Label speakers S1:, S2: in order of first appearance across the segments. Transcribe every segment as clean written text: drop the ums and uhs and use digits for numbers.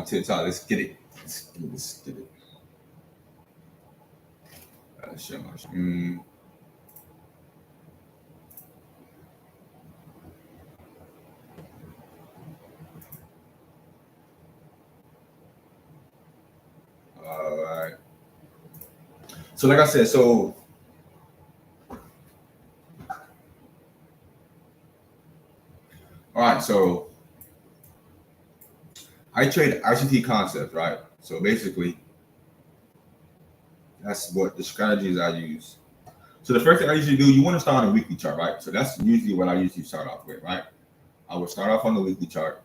S1: TikTok. Let's get it. Let's get it. Share my screen. All right. So like I said, so all right, so I trade ICT concepts, right? So basically, that's what the strategies I use. So the first thing I usually do, you want to start on a weekly chart, right? So that's usually what I usually start off with, right? I will start off on the weekly chart.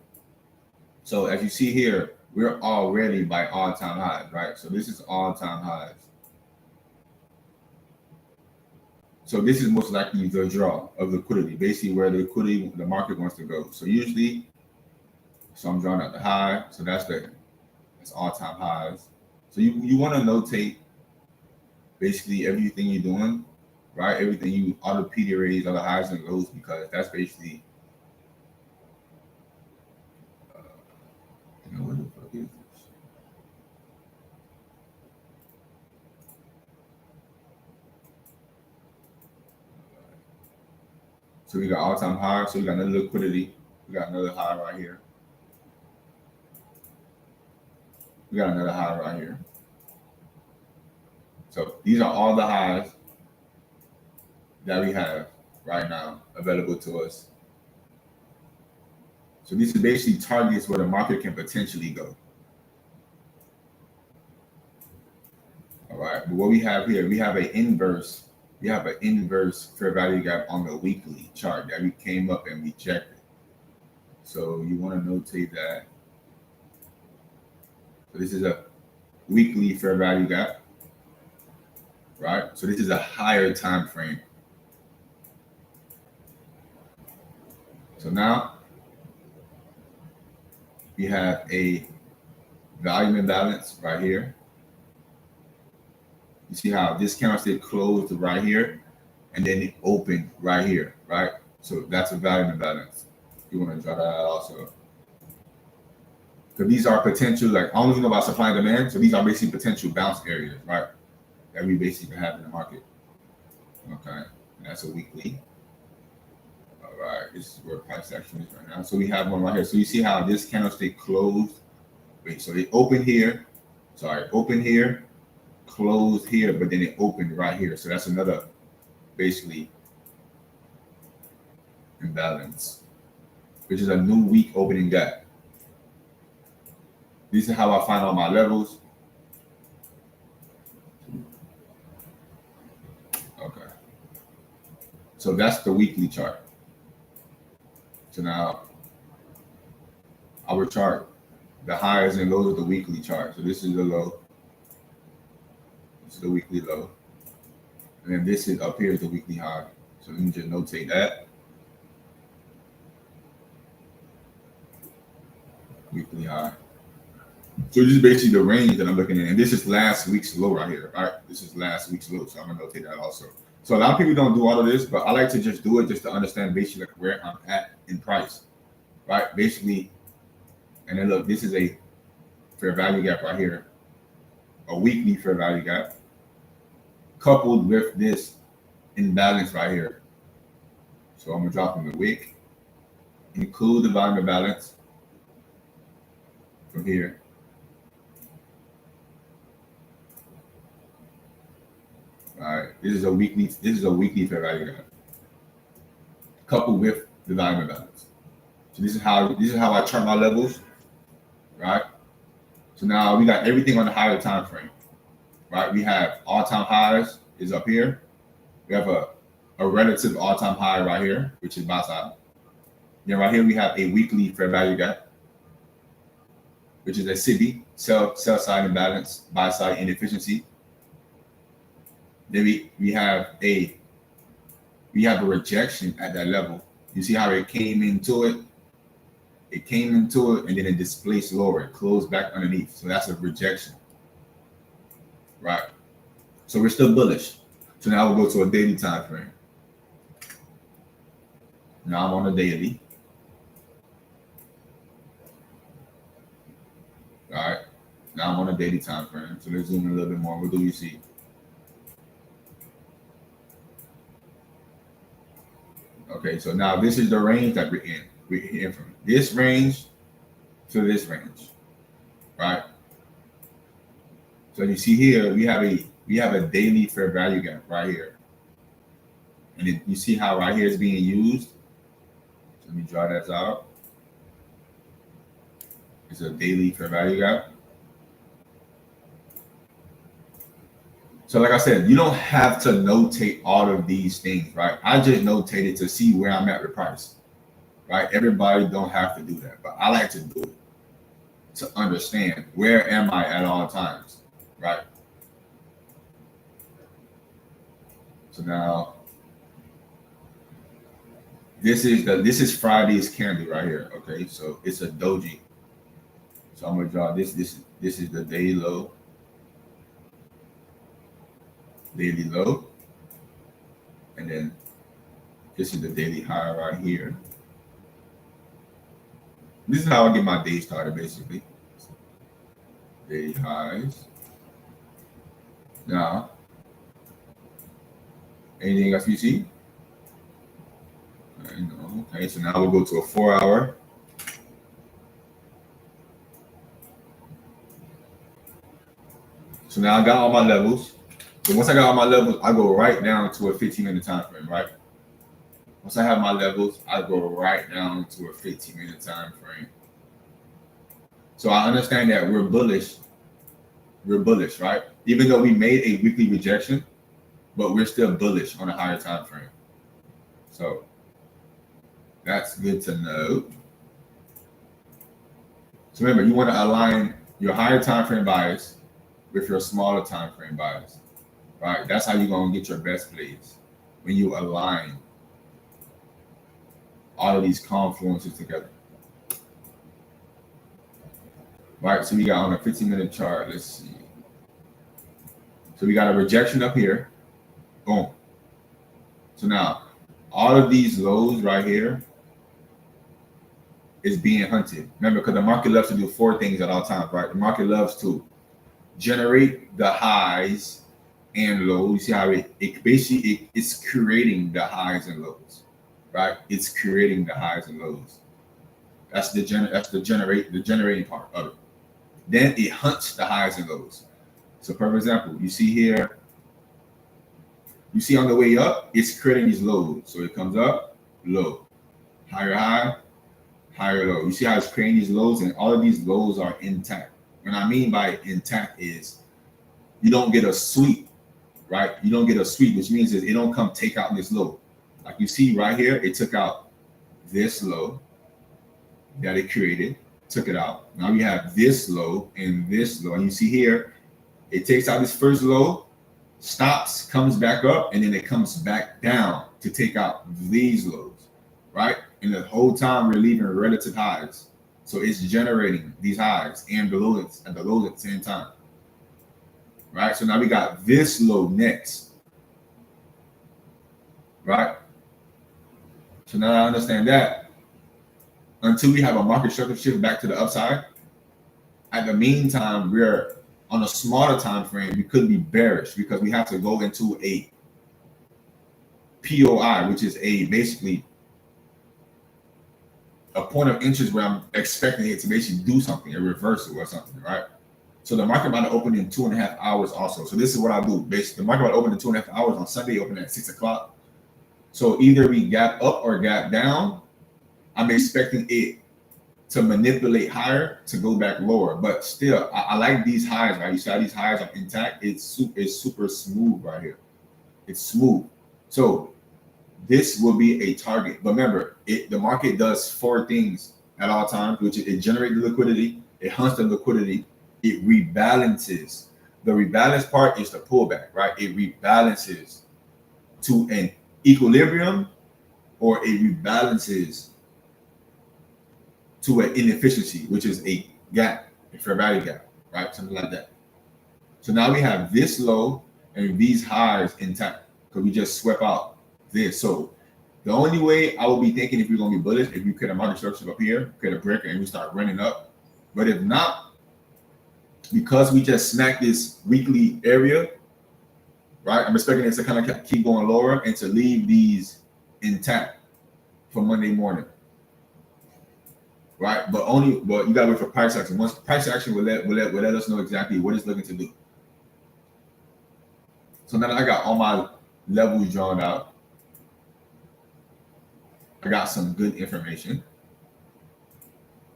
S1: So as you see here, we're already by all-time highs, right? So this is all-time highs. So this is most likely the draw of liquidity, basically where the liquidity, the market wants to go. So usually, so I'm drawing out the high. So that's all-time highs. So you want to notate basically everything you're doing, right? Everything you, all the PDRAs, all the highs and lows, because that's basically, what the fuck is this? So we got all-time high. So we got another liquidity. We got another high right here. We got another high right here. So these are all the highs that we have right now available to us. So this is basically targets where the market can potentially go. All right, but what we have here, we have an inverse fair value gap on the weekly chart that we came up and rejected. So you want to notate that. So this is a weekly fair value gap, right? So this is a higher time frame. So now we have a volume imbalance right here. You see how this candlestick closed right here and then it opened right here, right? So that's a volume imbalance. You want to draw that out also. So these are potential, like, I don't even know about supply and demand. So these are basically potential bounce areas, right? That we basically have in the market. Okay, and that's a weekly. All right, this is where price action is right now. So we have one right here. So you see how this candlestick closed. Wait, so it opened here. Sorry, opened here, closed here, but then it opened right here. So that's another basically imbalance, which is a new week opening gap. This is how I find all my levels. Okay. So that's the weekly chart. So now our chart, the highs and lows of the weekly chart. So this is the low. This is the weekly low. And then this is up here is the weekly high. So let me just notate that. Weekly high. So this is basically the range that I'm looking at. And this is last week's low right here, right? This is last week's low. So I'm gonna notate that also. So a lot of people don't do all of this, but I like to just do it just to understand basically like where I'm at in price, right? Basically, and then look, this is a fair value gap right here, a weekly fair value gap, coupled with this imbalance right here. So I'm gonna drop in the wick, include the volume imbalance from here. All right, this is a weekly fair value gap, coupled with the volume imbalance. So this is how I chart my levels, right? So now we got everything on the higher time frame, right? We have all-time highs is up here. We have a relative all-time high right here, which is buy side. Then right here we have a weekly fair value gap, which is a SIBI, sell side imbalance, buy side inefficiency. Then we have a rejection at that level. You see how it came into it? It came into it and then it displaced lower. It closed back underneath. So that's a rejection, right? So we're still bullish. So now we'll go to a daily time frame. Now I'm on a daily. All Now I'm on a daily time frame. So let's zoom in a little bit more. What do we see? Okay, so now this is the range that we're in. We're in from this range to this range, right? So you see here, we have a daily fair value gap right here. And you see how right here is being used. So let me draw that out. It's a daily fair value gap. So like I said, you don't have to notate all of these things, right? I just notated to see where I'm at with price, right? Everybody don't have to do that, but I like to do it to understand where am I at all times, right? So now this is Friday's candle right here. Okay, so it's a doji. So I'm gonna draw this. This is the daily low. Daily low, and then this is the daily high right here. This is how I get my day started, basically. Daily highs. Now, anything else you see? No. Okay, so now we'll go to a 4-hour. So now I got all my levels. So once I got all my levels, I go right down to a 15-minute time frame, right? Once I have my levels, I go right down to a 15-minute time frame. So I understand that we're bullish. We're bullish, right? Even though we made a weekly rejection, but we're still bullish on a higher time frame. So that's good to know. So remember, you want to align your higher time frame bias with your smaller time frame bias, right? That's how you're going to get your best plays, when you align all of these confluences together. Right, so we got on a 15-minute chart. Let's see. So we got a rejection up here. Boom. So now all of these lows right here is being hunted. Remember, because the market loves to do 4 things at all times, right? The market loves to generate the highs and lows. You see how it basically it's creating the highs and lows, right? It's creating the highs and lows. That's the generating part of it. Then it hunts the highs and lows. So, for example, you see here, you see on the way up, it's creating these lows. So it comes up, low, higher high, higher low. You see how it's creating these lows, and all of these lows are intact. What I mean by intact is you don't get a sweep, right? You don't get a sweep, which means that it don't come take out this low. Like you see right here, it took out this low that it created, took it out. Now we have this low and this low. And you see here, it takes out this first low, stops, comes back up, and then it comes back down to take out these lows, right? And the whole time we're leaving relative highs. So it's generating these highs and the lows at the same time, right? So now we got this low next, right? So now I understand that. Until we have a market structure shift back to the upside, at the meantime, we're on a smaller time frame. We could be bearish because we have to go into a POI, which is basically a point of interest where I'm expecting it to basically do something, a reversal or something, right? So the market might open in 2.5 hours also. So this is what I do. Basically, the market might open in 2.5 hours on Sunday, open at 6 o'clock. So either we gap up or gap down. I'm expecting it to manipulate higher to go back lower, but still, I like these highs, right? You see how these highs are intact? It's super smooth right here. It's smooth. So this will be a target. But remember, the market does 4 things at all times, which it generates the liquidity, it hunts the liquidity, it rebalances. The rebalance part is the pullback, right? It rebalances to an equilibrium, or it rebalances to an inefficiency, which is a gap, a fair value gap, right? Something like that. So now we have this low and these highs intact because we just swept out this. So the only way I will be thinking if we're going to be bullish, if we create a market structure up here, create a breaker, and we start running up. But if not, because we just smacked this weekly area, right? I'm expecting it to kind of keep going lower and to leave these intact for Monday morning, right? But you gotta wait for price action. Once price action will let us know exactly what it's looking to do. So now I got all my levels drawn out. I got some good information.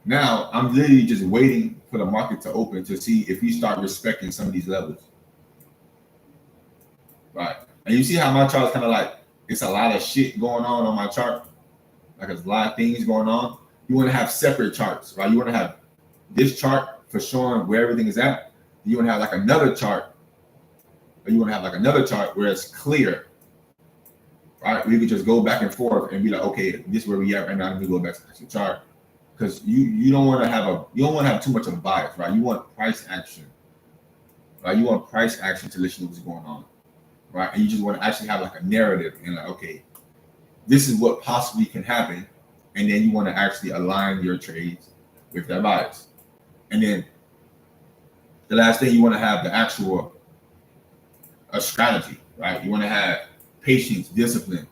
S1: Now I'm literally just waiting for the market to open to see if we start respecting some of these levels. Right. And you see how my chart is kind of like, it's a lot of shit going on my chart. Like there's a lot of things going on. You want to have separate charts, right? You want to have this chart for showing where everything is at. You want to have like another chart, or you want to have like another chart where it's clear, right? We could just go back and forth and be like, okay, this is where we at right now. Let me go back to the chart. Because you don't want to have too much of a bias, right? You want price action, right? You want price action to let you know what's going on, right? And you just want to actually have like a narrative and like, okay, this is what possibly can happen, and then you want to actually align your trades with that bias. And then the last thing, you want to have the actual a strategy, right? You want to have patience, discipline,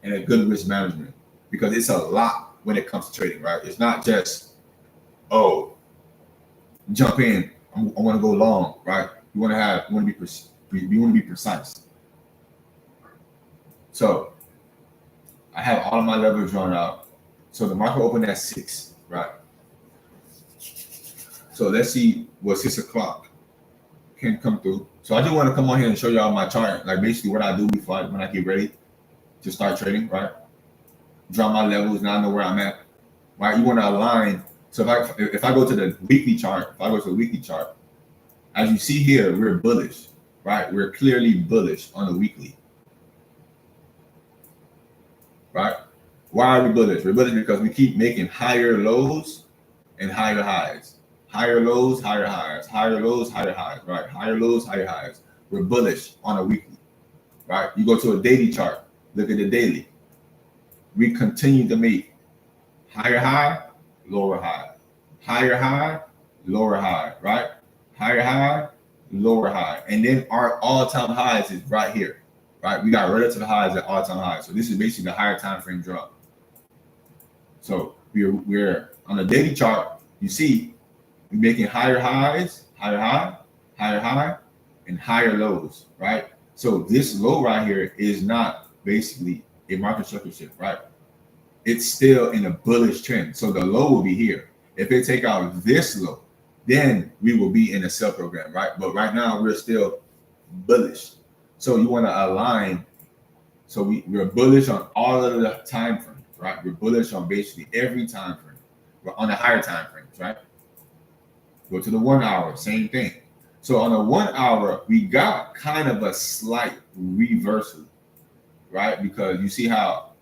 S1: and a good risk management, because it's a lot when it comes to trading, right? It's not just, oh, jump in, I want to go long, right? You want to be precise. So I have all of my levels drawn out. So the market opened at 6, right? So let's see what 6 o'clock can come through. So I just want to come on here and show y'all my chart, like basically what I do when I get ready to start trading, right? Draw my levels, now I know where I'm at, right? You want to align. So if I go to the weekly chart, as you see here, we're bullish, right? We're clearly bullish on the weekly, right? Why are we bullish? We're bullish because we keep making higher lows and higher highs. Higher lows, higher highs, higher lows, higher highs, right? Higher lows, higher highs. We're bullish on a weekly, right? You go to a daily chart, look at the daily. We continue to make higher high, lower high, higher high, lower high, right? Higher high, lower high. And then our all-time highs is right here, right? We got relative highs at all-time highs. So this is basically the higher time frame drop. So we're on a daily chart, you see, we're making higher highs, higher high, higher high, and higher lows, right? So this low right here is not basically a market structure shift, right? It's still in a bullish trend. So the low will be here. If they take out this low, then we will be in a sell program, right? But right now we're still bullish. So you want to align. So we're bullish on all of the time frames, right? We're bullish on basically every time frame. We're on the higher time frames, right? Go to the 1 hour, same thing. So on the 1 hour, we got kind of a slight reversal, right? Because you see how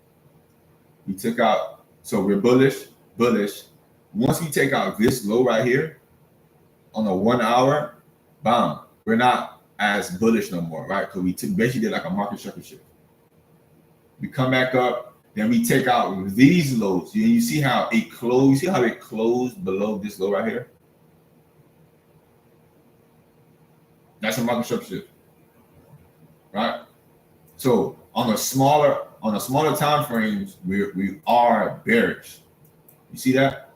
S1: we took out, so we're bullish. Once we take out this low right here on the 1 hour, bam, we're not as bullish no more, right? Because we basically did like a market structure shift. We come back up, then we take out these lows. You see how it closed? You see how it closed below this low right here? That's a market structure shift, right? So on the smaller time frames, we are bearish. You see that?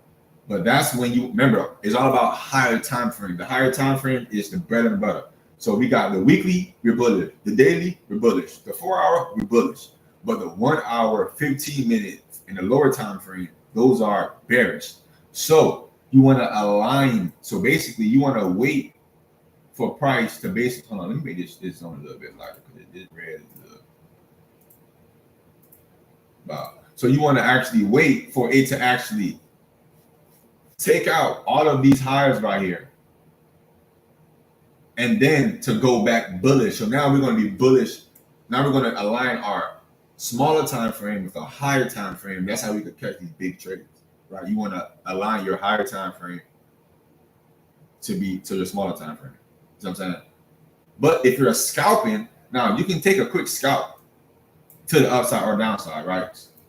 S1: But that's when you remember, it's all about higher time frame. The higher time frame is the bread and butter. So we got the weekly, we're bullish. The daily, we're bullish. The 4 hour, we're bullish. But the 1 hour, 15 minutes, and the lower time frame, those are bearish. So you want to align. So basically, you want to wait for price to basically, hold on, let me make this on a little bit lighter because this red is wow. So you want to actually wait for it to actually take out all of these highs right here and then to go back bullish. So now we're going to be bullish. Now we're going to align our smaller time frame with a higher time frame. That's how we could catch these big trades, right? You want to align your higher time frame to your smaller time frame. You know what I'm saying? But if you're scalping, now you can take a quick scalp to the upside or downside, right?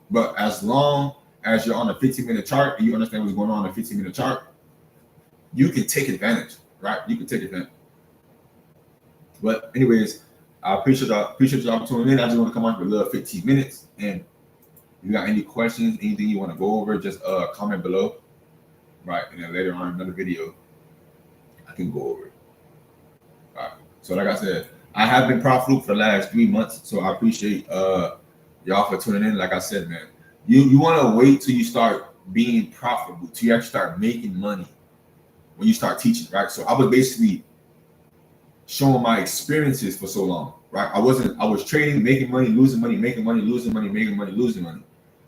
S1: But as long as you're on a 15-minute chart and you understand what's going on a 15-minute chart, you can take advantage, right? You can take advantage. But anyways, I appreciate y'all tuning in. I just want to come on for a little 15 minutes. And if you got any questions, anything you want to go over, just comment below. Right. And then later on in another video, I can go over it. All right. So like I said, I have been profitable for the last 3 months. So I appreciate y'all for tuning in. Like I said, man, you want to wait till you start being profitable, till you actually start making money when you start teaching, right? So I was basically showing my experiences for so long, right? I was trading, making money, losing money, making money, losing money, making money, losing money.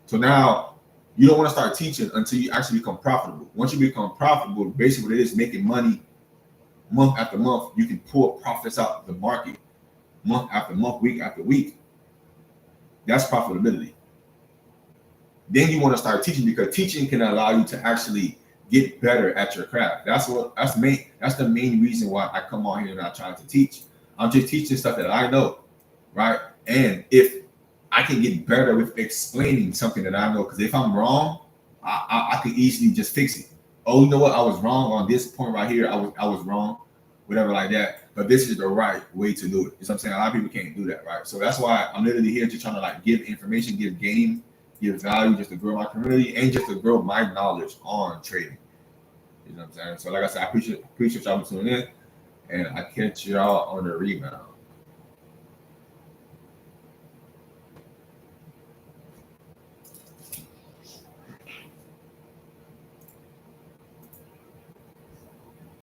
S1: So now you don't want to start teaching until you actually become profitable. Once you become profitable, basically what it is, making money month after month, you can pull profits out of the market month after month, week after week. That's profitability. Then you want to start teaching, because teaching can allow you to actually get better at your craft. That's the main reason why I come on here and I try to teach. I'm just teaching stuff that I know, right? And if I can get better with explaining something that I know, because if I'm wrong, I could easily just fix it. Oh, you know what? I was wrong on this point right here. I was wrong, whatever like that. But this is the right way to do it. You know what I'm saying? A lot of people can't do that, right? So that's why I'm literally here just trying to like give information, give game, give value, just to grow my community and just to grow my knowledge on trading. You know what I'm saying? So like I said, I appreciate y'all for tuning in, and I catch y'all on the rebound.